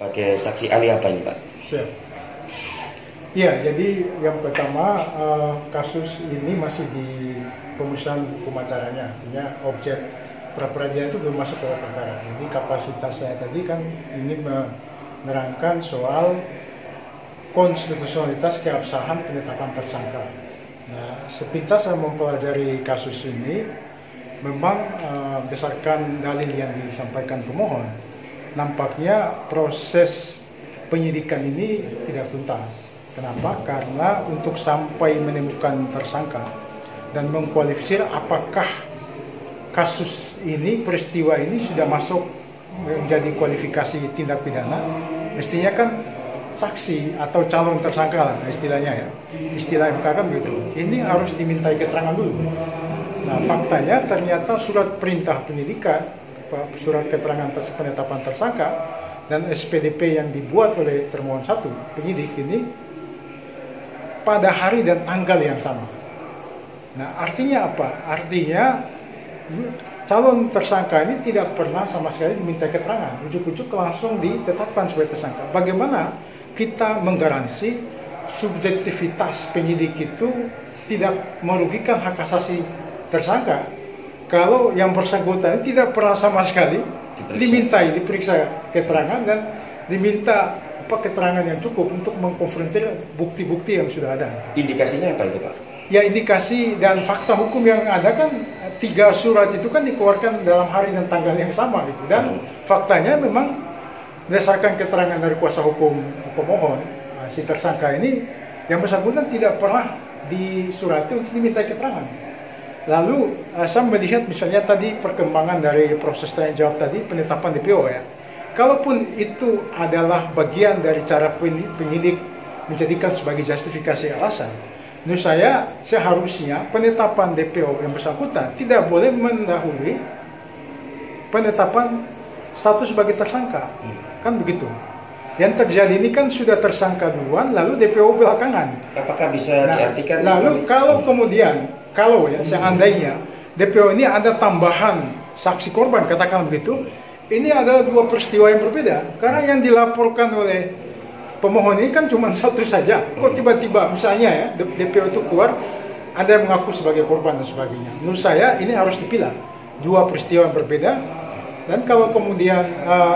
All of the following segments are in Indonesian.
pakai saksi ahli apa ini, Pak? Siap. Ya, jadi yang pertama kasus ini masih di pemeriksaan hukum acaranya, artinya objek pra-peradilan itu belum masuk ke perkara. Jadi kapasitas saya tadi kan ini menerangkan soal konstitusionalitas keabsahan penetapan tersangka. Nah, sepintas saya mempelajari kasus ini, memang berdasarkan dalil yang disampaikan pemohon, nampaknya proses penyidikan ini tidak tuntas. Kenapa? Karena untuk sampai menemukan tersangka dan mengkualifikasi apakah kasus ini, peristiwa ini sudah masuk menjadi kualifikasi tindak pidana, mestinya kan saksi atau calon tersangka lah istilahnya ya. Istilah MK kan begitu. Ini harus dimintai keterangan dulu. Nah, faktanya ternyata surat perintah penyidikan, surat keterangan penetapan tersangka dan SPDP yang dibuat oleh termohon 1 penyidik ini pada hari dan tanggal yang sama. Nah, artinya apa? Artinya calon tersangka ini tidak pernah sama sekali diminta keterangan, ujuk-ujuk langsung ditetapkan sebagai tersangka. Bagaimana kita menggaransi subjektivitas penyidik itu tidak merugikan hak asasi tersangka kalau yang bersangkutan tidak pernah sama sekali diperiksa keterangan dan diminta keterangan yang cukup untuk mengkonfrontir bukti-bukti yang sudah ada. Indikasinya apa itu, Pak? Ya, indikasi dan fakta hukum yang ada kan 3 surat itu kan dikeluarkan dalam hari dan tanggal yang sama gitu. Dan faktanya memang berdasarkan keterangan dari kuasa hukum pemohon, si tersangka ini yang bersangkutan tidak pernah disurati untuk diminta keterangan. Lalu saya melihat misalnya tadi perkembangan dari proses tanya jawab tadi, penetapan DPO ya. Kalaupun itu adalah bagian dari cara penyidik menjadikan sebagai justifikasi alasan, menurut saya seharusnya penetapan DPO yang bersangkutan tidak boleh mendahului penetapan status sebagai tersangka. Kan begitu. Yang terjadi ini kan sudah tersangka duluan, lalu DPO belakangan. Apakah bisa diartikan? Lalu kalau kemudian, seandainya DPO ini ada tambahan saksi korban, katakan begitu, ini adalah 2 peristiwa yang berbeda. Karena yang dilaporkan oleh pemohon ini kan cuma 1 saja. Kok tiba-tiba misalnya ya DPO itu keluar, ada yang mengaku sebagai korban dan sebagainya. Menurut saya ini harus dipilah 2 peristiwa yang berbeda. Dan kalau kemudian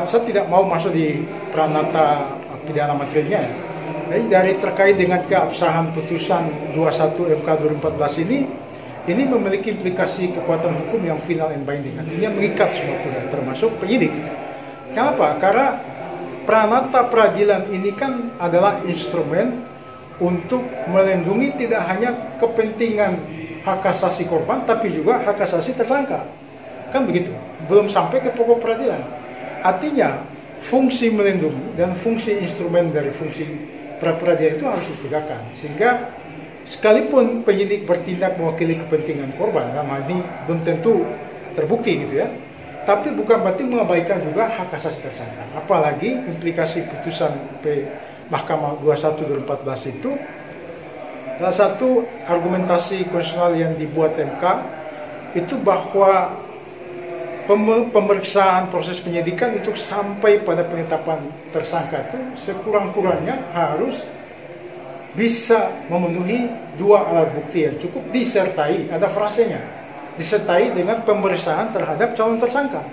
saya tidak mau masuk di pranata pidana materinya ya. Jadi dari terkait dengan keabsahan putusan 21 MK 2014 ini memiliki implikasi kekuatan hukum yang final and binding. Artinya mengikat semua pihak termasuk penyidik. Kenapa? Karena pranata peradilan ini kan adalah instrumen untuk melindungi tidak hanya kepentingan hak asasi korban, tapi juga hak asasi tersangka. Kan begitu. Belum sampai ke pokok peradilan. Artinya fungsi melindungi dan fungsi instrumen dari fungsi pra-peradilan itu harus ditegakkan. Sehingga sekalipun penyidik bertindak mewakili kepentingan korban, dalam hal ini belum tentu terbukti gitu ya. Tapi bukan berarti mengabaikan juga hak asasi tersangka. Apalagi implikasi putusan Mahkamah 21 2014 itu salah satu argumentasi konstitusional yang dibuat MK itu bahwa pemeriksaan proses penyidikan untuk sampai pada penetapan tersangka itu sekurang-kurangnya harus bisa memenuhi 2 alat bukti yang cukup disertai, ada frasenya, disertai dengan pemeriksaan terhadap calon tersangka.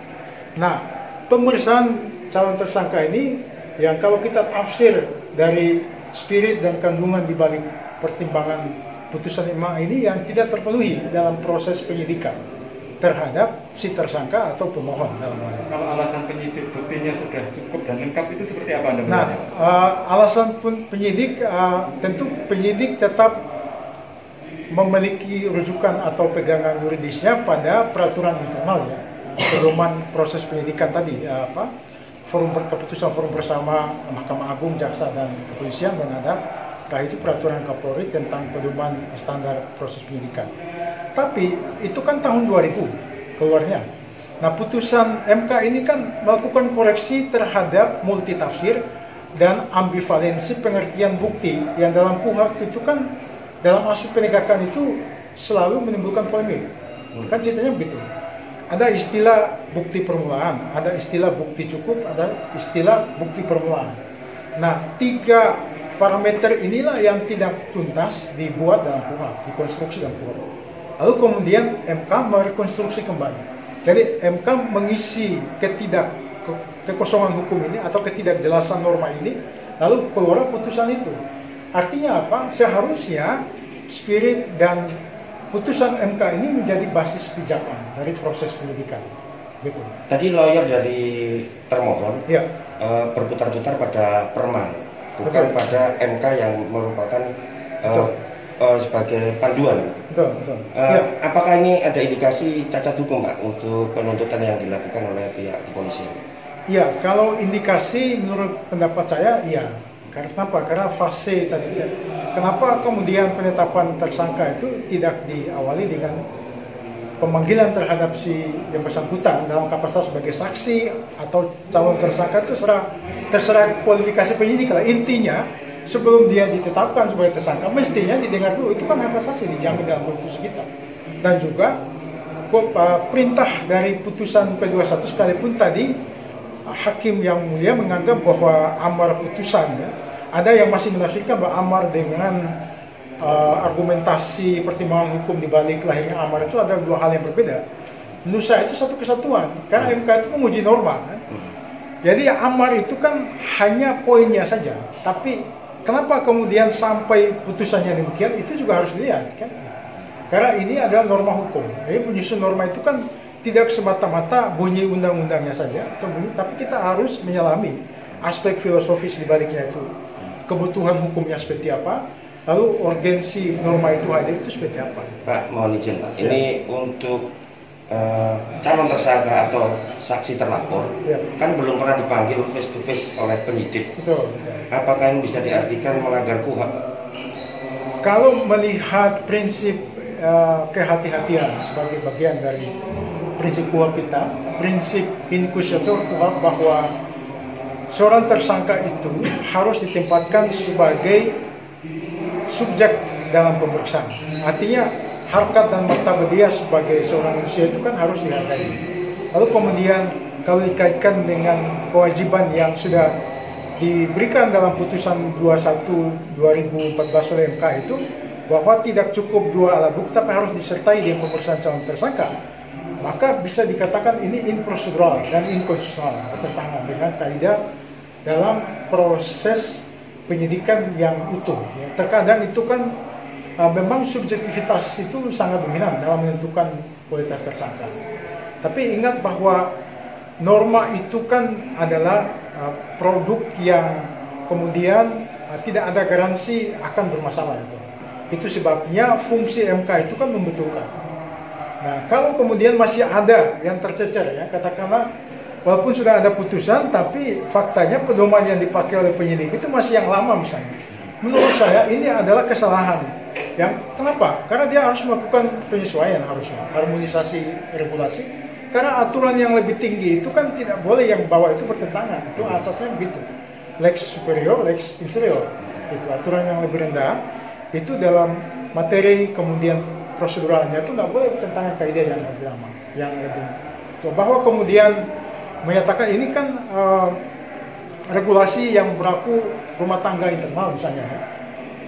Nah, pemeriksaan calon tersangka ini yang kalau kita tafsir dari spirit dan kandungan di balik pertimbangan putusan MA ini yang tidak terpenuhi dalam proses penyidikan terhadap si tersangka atau pemohon dalam hal ini. Kalau alasan penyidik buktinya sudah cukup dan lengkap itu seperti apa Anda Nah, alasan penyidik tentu penyidik tetap memiliki rujukan atau pegangan yuridisnya pada peraturan internal ya, pedoman proses penyidikan tadi keputusan forum bersama Mahkamah Agung, Jaksa dan Kepolisian, dan ada itu peraturan Kapolri tentang pedoman standar proses penyidikan. Tapi itu kan tahun 2000 keluarnya. Nah, putusan MK ini kan melakukan koreksi terhadap multitafsir dan ambivalensi pengertian bukti yang dalam KUHP itu kan dalam aspek penegakan itu selalu menimbulkan polemik. Kan ceritanya begitu. ada istilah bukti permulaan, ada istilah bukti cukup, ada istilah bukti permulaan. Nah, 3 parameter inilah yang tidak tuntas dibuat dalam KUHP, dikonstruksi dalam KUHP. Lalu kemudian MK merekonstruksi kembali. Jadi MK mengisi kekosongan hukum ini atau ketidakjelasan norma ini, lalu keluar putusan itu. Artinya apa? Seharusnya spirit dan putusan MK ini menjadi basis pijakan dari proses penyidikan. Gitu. Tadi lawyer dari termohon Ya. Berputar-putar pada perma, bukan Betul. pada MK yang merupakan sebagai panduan. Betul, betul. Ya. Apakah ini ada indikasi cacat hukum, Pak, untuk penuntutan yang dilakukan oleh pihak kepolisian? Ya, kalau indikasi menurut pendapat saya, iya. Karena apa? Karena fase tadi. Kenapa kemudian penetapan tersangka itu tidak diawali dengan pemanggilan terhadap si yang bersangkutan dalam kapasitas sebagai saksi atau calon tersangka, itu terserah kualifikasi penyidik lah. Intinya sebelum dia ditetapkan sebagai tersangka mestinya didengar dulu, itu kan hak asasi dijamin dalam konstitusi kita. Dan juga perintah dari putusan P21 sekalipun tadi hakim yang mulia menganggap bahwa amar putusan, ya, ada yang masih menafsirkan bahwa amar dengan argumentasi pertimbangan hukum di balik lahirnya amar itu adalah 2 hal yang berbeda. Menurut saya itu satu kesatuan, karena MK itu menguji norma, kan? Jadi amar itu kan hanya poinnya saja, tapi kenapa kemudian sampai putusannya demikian, itu juga harus dilihat, kan? Karena ini adalah norma hukum. Jadi menyusun norma itu kan tidak semata-mata bunyi undang-undangnya saja, tapi kita harus menyelami aspek filosofis di baliknya itu. Kebutuhan hukumnya seperti apa, lalu urgensi norma itu hadir itu seperti apa. Pak, mohon izin, Pak. Ini untuk calon tersangka atau saksi terlapor, Ya. kan belum pernah dipanggil face to face oleh penyidik. Betul. Apakah ini bisa diartikan melanggar KUHP? Kalau melihat prinsip kehati-hatian sebagai bagian dari prinsip KUHP kita, prinsip inquisitor KUHP bahwa seorang tersangka itu harus ditempatkan sebagai subjek dalam pemeriksaan. Artinya harkat dan martabat dia sebagai seorang manusia itu kan harus dihargai. Lalu kemudian kalau dikaitkan dengan kewajiban yang sudah diberikan dalam putusan 21/2014 oleh MK itu, bahwa tidak cukup 2 alat bukti tapi harus disertai dengan pemeriksaan calon tersangka, maka bisa dikatakan ini improsedural dan inkonstitusional, bertentangan dengan kaidah dalam proses penyidikan yang utuh. Ya, terkadang itu kan memang subjektivitas itu sangat dominan dalam menentukan kualitas tersangka. Tapi ingat bahwa norma itu kan adalah produk yang kemudian tidak ada garansi akan bermasalah. Itu sebabnya fungsi MK itu kan membetulkan. Nah, kalau kemudian masih ada yang tercecer, ya, katakanlah walaupun sudah ada putusan, tapi faktanya pedoman yang dipakai oleh penyidik itu masih yang lama misalnya. Menurut saya ini adalah kesalahan. Yang kenapa? Karena dia harus melakukan penyesuaian, harusnya harmonisasi regulasi. Karena aturan yang lebih tinggi itu kan tidak boleh yang bawah itu bertentangan. Itu asasnya begitu. Lex superior, lex inferior. Itu aturan yang lebih rendah itu dalam materi kemudian proseduralnya itu nggak boleh bertentangan kaidah yang lebih lama, yang lebih. Bahwa kemudian menyatakan ini kan regulasi yang berlaku rumah tangga internal misalnya, ya.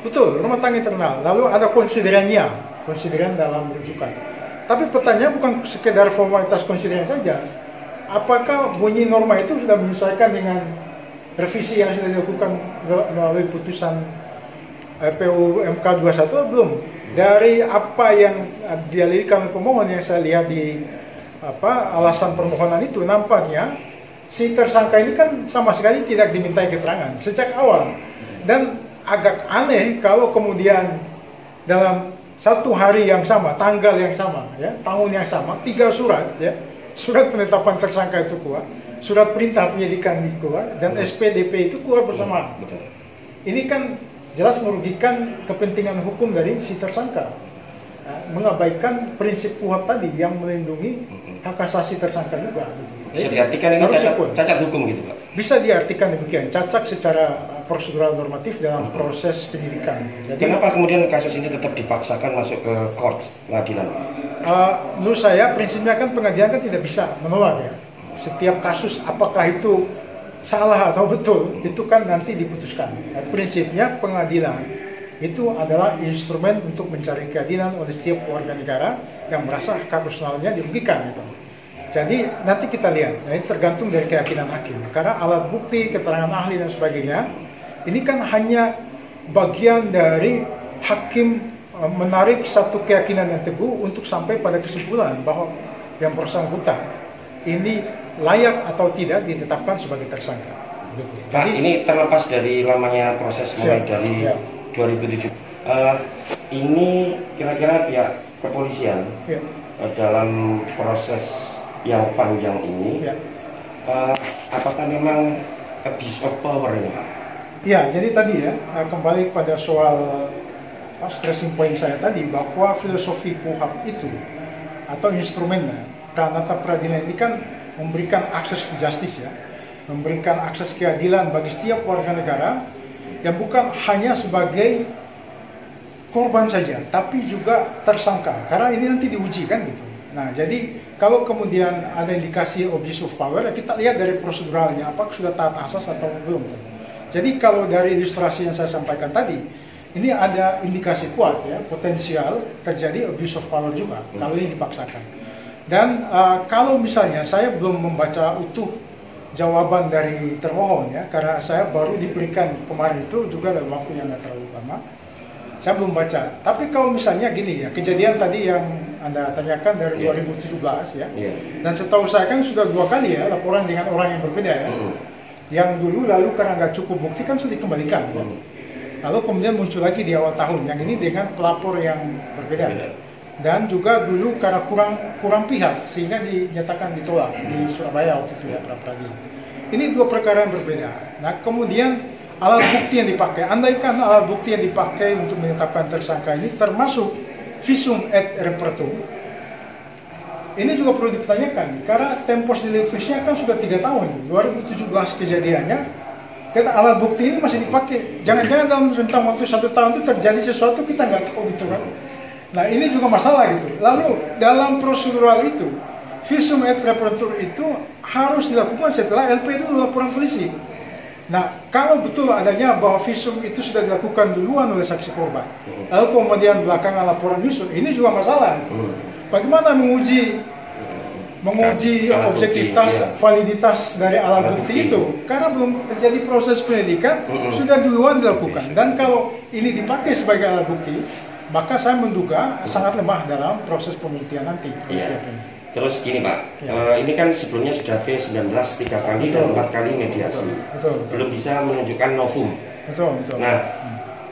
Betul, rumah tangga internal. Lalu ada konsideran dalam rujukan. Tapi pertanyaan bukan sekedar formalitas konsideran saja. Apakah bunyi norma itu sudah menyesuaikan dengan revisi yang sudah dilakukan melalui putusan PU MK 21 belum? Dari apa yang dialihkan oleh pemohon yang saya lihat di alasan permohonan itu, nampaknya si tersangka ini kan sama sekali tidak dimintai keterangan sejak awal. Dan agak aneh kalau kemudian dalam satu hari yang sama, tanggal yang sama, ya, tahun yang sama, 3 surat, ya, surat penetapan tersangka itu keluar, surat perintah penyidikan itu keluar, dan SPDP itu keluar bersamaan. Ini kan jelas merugikan kepentingan hukum dari si tersangka, mengabaikan prinsip KUHP tadi yang melindungi hak asasi tersangka juga. Bisa diartikan ini cacat hukum gitu, Pak? Bisa diartikan demikian, cacat secara prosedural normatif dalam proses penyidikan. Jadi, kenapa kemudian kasus ini tetap dipaksakan masuk ke court pengadilan? menurut saya prinsipnya kan pengadilan kan tidak bisa menolak ya. Setiap kasus apakah itu salah atau betul itu kan nanti diputuskan. Prinsipnya pengadilan itu adalah instrumen untuk mencari keadilan oleh setiap warga negara yang merasa hak konstitusionalnya dirugikan gitu. Jadi nanti kita lihat, nah, ini tergantung dari keyakinan hakim. Karena alat bukti, keterangan ahli dan sebagainya, ini kan hanya bagian dari hakim menarik satu keyakinan yang teguh untuk sampai pada kesimpulan bahwa yang bersangkutan ini layak atau tidak ditetapkan sebagai tersangka. Pak, ini terlepas dari lamanya proses mulai dari 2007. Ini kira-kira pihak kepolisian dalam proses yang panjang ini, apakah memang abuse of power ini, Pak? Ya, jadi tadi ya, kembali pada soal stressing point saya tadi, bahwa filosofi KUHAP itu atau instrumennya, karena peradilan ini kan memberikan akses ke justice ya, memberikan akses keadilan bagi setiap warga negara yang bukan hanya sebagai korban saja, tapi juga tersangka, karena ini nanti diuji kan gitu. Nah, jadi kalau kemudian ada indikasi abuse of power, kita lihat dari proseduralnya, apakah sudah taat asas atau belum. Jadi kalau dari ilustrasi yang saya sampaikan tadi, ini ada indikasi kuat ya, potensial terjadi abuse of power juga, kalau ini dipaksakan. Dan kalau misalnya saya belum membaca utuh jawaban dari termohon ya, karena saya baru diberikan kemarin itu juga dalam waktu yang tidak terlalu lama, saya belum baca. Tapi kalau misalnya gini ya, kejadian tadi yang Anda tanyakan dari 2017 ya, dan setahu saya kan sudah 2 kali ya laporan dengan orang yang berbeda ya. Yang dulu lalu karena nggak cukup bukti kan sudah dikembalikan ya. Lalu kemudian muncul lagi di awal tahun, yang ini dengan pelapor yang berbeda. Dan juga dulu karena kurang pihak sehingga dinyatakan ditolak di Surabaya waktu itu ya, pra-peradilan. Ini 2 perkara yang berbeda. Nah, kemudian alat bukti yang dipakai, andaikan alat bukti yang dipakai untuk menetapkan tersangka ini termasuk visum et repertum, ini juga perlu dipertanyakan karena tempus delictusnya kan sudah 3 tahun, 2017 kejadiannya, kata alat bukti ini masih dipakai. Jangan-jangan dalam rentang waktu 1 tahun itu terjadi sesuatu kita nggak tahu gitu kan. Nah, ini juga masalah gitu. Lalu dalam prosedural itu, visum et repertum itu harus dilakukan setelah LP itu laporan polisi. Nah, kalau betul adanya bahwa visum itu sudah dilakukan duluan oleh saksi korban, lalu kemudian belakangan laporan nyusul, ini juga masalah. Bagaimana menguji objektivitas, validitas dari alat bukti itu? Karena belum terjadi proses penyidikan, sudah duluan dilakukan. Dan kalau ini dipakai sebagai alat bukti, maka saya menduga sangat lemah dalam proses penelitian nanti. Terus gini Pak, ini kan sebelumnya sudah P19 3 kali dan 4 kali mediasi, belum bisa menunjukkan novum. Nah,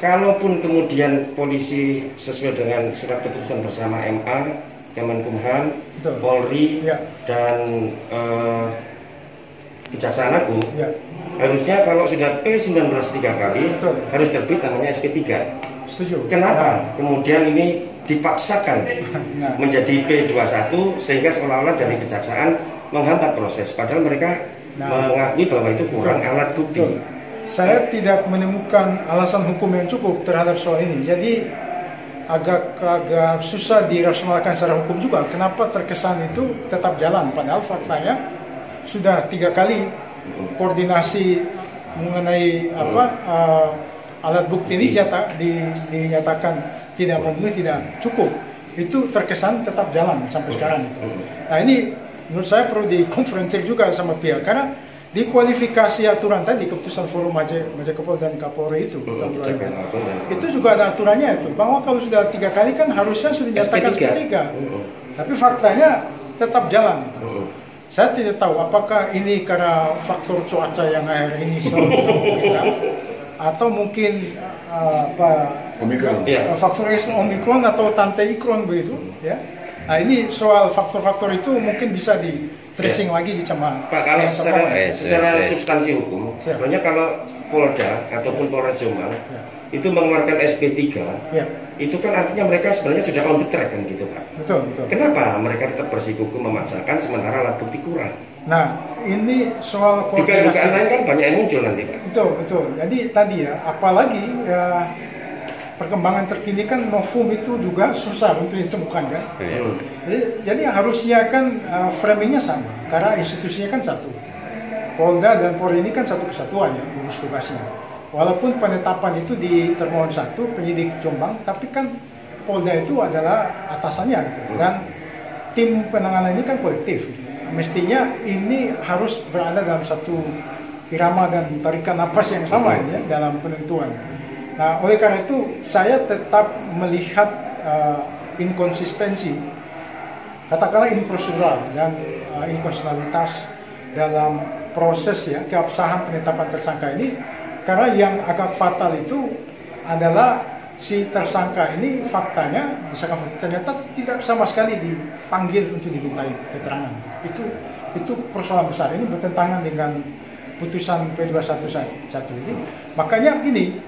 kalaupun kemudian polisi sesuai dengan surat keputusan bersama MA, Kemenkumham, Polri, dan Kejaksaan Agung, harusnya kalau sudah P19 3 kali, harus terbit namanya SP3. Setuju. Kenapa kemudian ini dipaksakan menjadi P21 sehingga seolah-olah dari kejaksaan menghambat proses, padahal mereka mengakui bahwa itu kurang alat bukti. Saya tidak menemukan alasan hukum yang cukup terhadap soal ini, jadi agak susah dirasionalkan secara hukum juga. Kenapa terkesan itu tetap jalan, padahal faktanya sudah 3 kali koordinasi mengenai alat bukti ini dinyatakan tidak memenuhi, tidak cukup. Itu terkesan tetap jalan sampai sekarang itu. Nah, ini menurut saya perlu dikonfrontir juga sama pihak, karena di kualifikasi aturan tadi keputusan forum Majakepol dan Kapolri itu itu juga ada aturannya itu, bahwa kalau sudah 3 kali kan harusnya sudah dinyatakan SP3. Tapi faktanya tetap jalan itu. Saya tidak tahu apakah ini karena faktor cuaca yang akhir ini selalu kita, atau mungkin faktor Omikron atau Tante Ikron begitu ya. Nah, ini soal faktor-faktor itu mungkin bisa di tracing lagi sama Pak. Kalau secara substansi hukum, sebenarnya kalau Polda ataupun Polres Jombang itu mengeluarkan SP3, itu kan artinya mereka sebenarnya sudah on the track kan gitu Pak. Betul. Kenapa mereka tetap bersikukuh memaksakan sementara alat bukti kurang? Nah, ini soal koordinasi. Dugaan lain kan banyak yang muncul nanti Pak. Betul. Jadi tadi ya, apalagi ya, perkembangan terkini kan novum itu juga susah untuk ditemukan kan. Jadi harusnya kan framingnya sama, karena institusinya kan satu. Polda dan Polri ini kan satu kesatuan ya, gugus tugasnya. Walaupun penetapan itu di termohon satu, penyidik Jombang, tapi kan Polda itu adalah atasannya gitu. Dan tim penanganan ini kan kolektif. Gitu. Mestinya ini harus berada dalam satu irama dan tarikan napas yang sama ya, dalam penentuan. Nah, oleh karena itu saya tetap melihat inkonsistensi, katakanlah improsedural dan inkonstitusionalitas dalam proses ya keabsahan penetapan tersangka ini, karena yang agak fatal itu adalah si tersangka ini faktanya ternyata tidak sama sekali dipanggil untuk dimintai keterangan. Itu persoalan besar, ini bertentangan dengan putusan P211 ini. Makanya gini,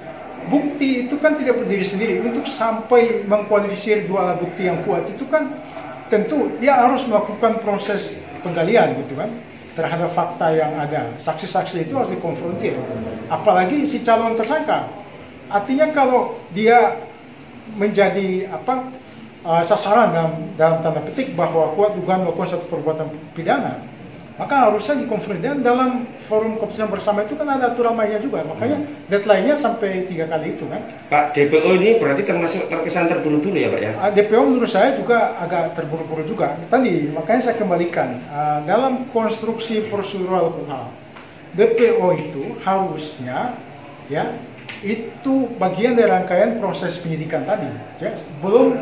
bukti itu kan tidak berdiri sendiri. Untuk sampai mengkualifikasi dua alat bukti yang kuat itu kan tentu dia harus melakukan proses penggalian gitu kan terhadap fakta yang ada. Saksi-saksi itu harus dikonfrontir. Apalagi si calon tersangka. Artinya kalau dia menjadi sasaran dalam tanda petik bahwa kuat dugaan melakukan satu perbuatan pidana, maka harusnya dikonfrontir. Dan dalam forum keputusan bersama itu kan ada aturan mainnya juga. Makanya deadline-nya sampai 3 kali itu kan. Pak, DPO ini berarti terkesan terburu-buru ya Pak ya? DPO menurut saya juga agak terburu-buru juga. Tadi makanya saya kembalikan dalam konstruksi prosedural KUHP, DPO itu harusnya ya itu bagian dari rangkaian proses penyidikan tadi. Ya, belum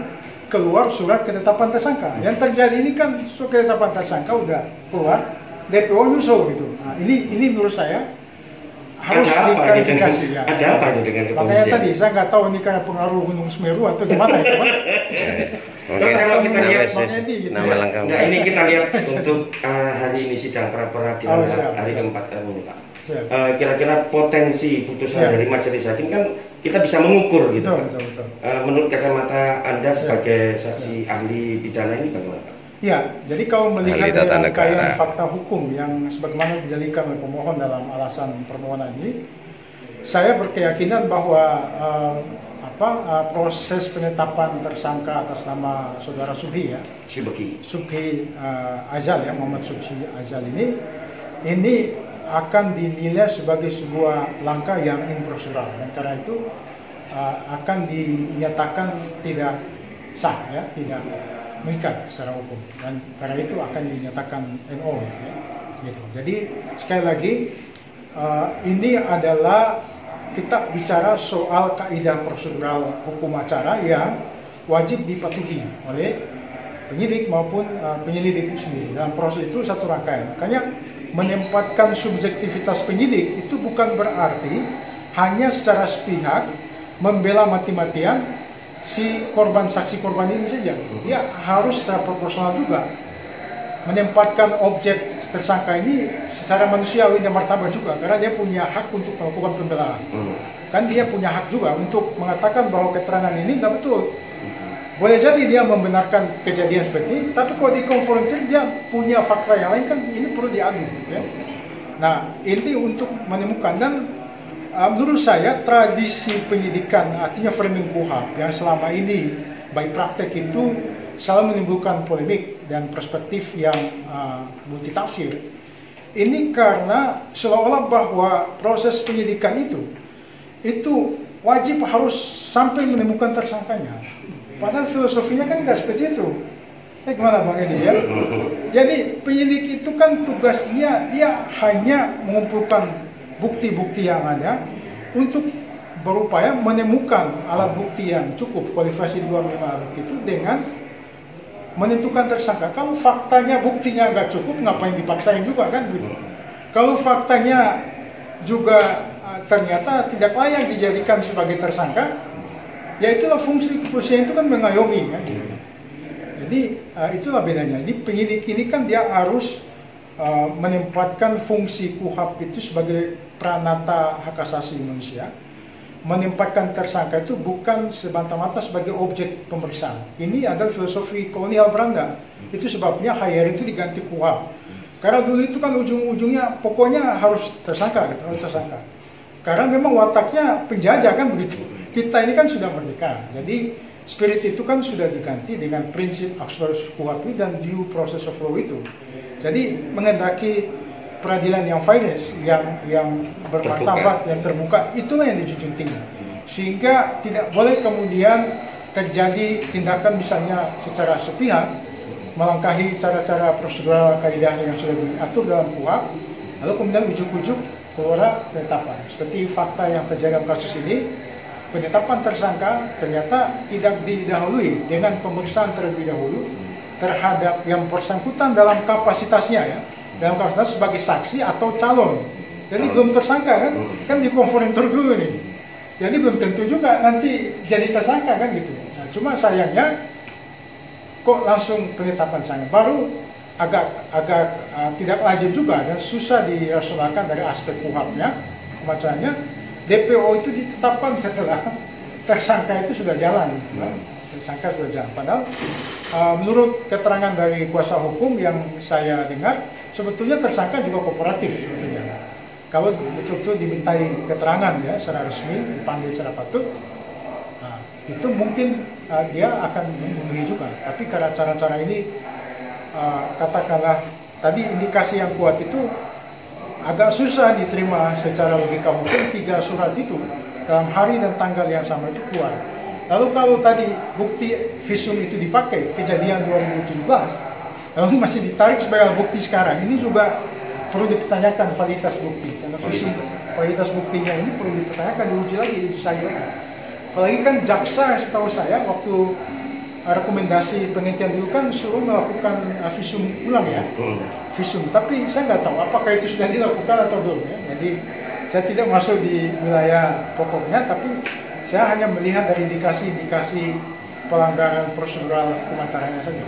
keluar surat ketetapan tersangka. Yang terjadi ini kan surat ketetapan tersangka udah keluar, DPO nyusul gitu. Nah, ini menurut saya harus diklarifikasi ya. Ada apa itu dengan kepolisian? Makanya tadi saya nggak tahu ini karena pengaruh Gunung Semeru atau gimana itu Pak. Terus kalau kita lihat gitu ini kita lihat untuk hari ini sidang pra peradilan hari keempat ini Pak. Kira-kira potensi putusan dari majelis hakim kan kita bisa mengukur gitu. Betul. Menurut kacamata Anda sebagai saksi ahli pidana ini bagaimana Pak? Ya, jadi kalau melihat dari rangkaian fakta hukum yang sebagaimana dijadikan oleh pemohon dalam alasan permohonan ini, saya berkeyakinan bahwa proses penetapan tersangka atas nama saudara Subhi ya, Subhi Azal ya, Muhammad Subhi Azal ini akan dinilai sebagai sebuah langkah yang improsedural, dan karena itu akan dinyatakan tidak sah ya, tidak mengikat secara hukum, dan karena itu akan dinyatakan NO ya, gitu. Jadi sekali lagi ini adalah kita bicara soal kaidah prosedural hukum acara yang wajib dipatuhi oleh penyidik maupun penyelidik itu sendiri. Dalam proses itu satu rangkaian. Makanya menempatkan subjektivitas penyidik itu bukan berarti hanya secara sepihak membela mati-matian si korban, saksi korban ini saja. Dia harus secara proporsional juga menempatkan objek tersangka ini secara manusiawi dan martabat juga, karena dia punya hak untuk melakukan pembelaan. Kan dia punya hak juga untuk mengatakan bahwa keterangan ini nggak betul. Boleh jadi dia membenarkan kejadian seperti ini, tapi kalau dikonfrontir dia punya fakta yang lain, kan ini perlu diadu ya. Nah, ini untuk menemukan, dan menurut saya tradisi penyidikan, artinya framing KUHP yang selama ini baik praktek itu selalu menimbulkan polemik dan perspektif yang multitafsir. Ini karena seolah-olah bahwa proses penyidikan itu wajib harus sampai menemukan tersangkanya. Padahal filosofinya kan nggak seperti itu. Gimana Bang Edi ya? Jadi penyidik itu kan tugasnya dia hanya mengumpulkan bukti-bukti yang ada untuk berupaya menemukan alat bukti yang cukup, kualifikasi 2 minimal alat bukti itu dengan menentukan tersangka. Kalau faktanya buktinya nggak cukup, ngapain dipaksain juga kan gitu. Kalau faktanya juga ternyata tidak layak dijadikan sebagai tersangka, ya itulah fungsi kepolisian itu kan mengayomi kan gitu. Jadi itulah bedanya. Jadi penyidik ini kan dia harus menempatkan fungsi KUHP itu sebagai pranata hak asasi manusia, menempatkan tersangka itu bukan semata-mata sebagai objek pemeriksaan. Ini adalah filosofi kolonial Belanda. Itu sebabnya Hayer itu diganti KUHP. Karena dulu itu kan ujung-ujungnya pokoknya harus tersangka gitu, harus tersangka. Karena memang wataknya penjajah kan begitu. kita ini kan sudah merdeka, jadi spirit itu kan sudah diganti dengan prinsip absolutus kuhp dan due process of law itu. Jadi mengendaki peradilan yang fairness, yang bermartabat, yang terbuka, itulah yang dijunjung tinggi. Sehingga tidak boleh kemudian terjadi tindakan misalnya secara sepihak, melangkahi cara-cara prosedural kaidah yang sudah diatur dalam KUHP, lalu kemudian ujuk-ujuk keluar penetapan. Seperti fakta yang terjadi dalam kasus ini, penetapan tersangka ternyata tidak didahului dengan pemeriksaan terlebih dahulu terhadap yang bersangkutan dalam kapasitasnya ya, dalam kapasitas sebagai saksi atau calon. Jadi belum tersangka kan di konfrontir dulu nih. Jadi belum tentu juga nanti jadi tersangka kan gitu. Nah, cuma sayangnya kok langsung penetapan tersangka. Baru agak tidak lazim juga dan susah dirasionalkan dari aspek KUHP-nya, pembacaannya. DPO itu ditetapkan setelah tersangka itu sudah jalan. Tersangka sudah jalan. Padahal menurut keterangan dari kuasa hukum yang saya dengar, sebetulnya tersangka juga kooperatif sebetulnya. Kalau betul-betul dimintai keterangan ya secara resmi, dipanggil secara patut, nah, itu mungkin dia akan memenuhi juga. Tapi karena cara-cara ini katakanlah tadi indikasi yang kuat itu agak susah diterima secara logika hukum. 3 surat itu dalam hari dan tanggal yang sama itu keluar. Lalu kalau tadi bukti visum itu dipakai kejadian 2017, lalu masih ditarik sebagai bukti sekarang, ini juga perlu dipertanyakan validitas bukti. Karena visum validitas buktinya ini perlu dipertanyakan, diuji lagi, lagi. Apalagi kan jaksa setahu saya waktu rekomendasi penelitian dulu kan suruh melakukan visum ulang ya, visum. Tapi saya nggak tahu apakah itu sudah dilakukan atau belum ya. Jadi saya tidak masuk di wilayah pokoknya, tapi saya hanya melihat dari indikasi-indikasi pelanggaran prosedural hukum acaranya saja.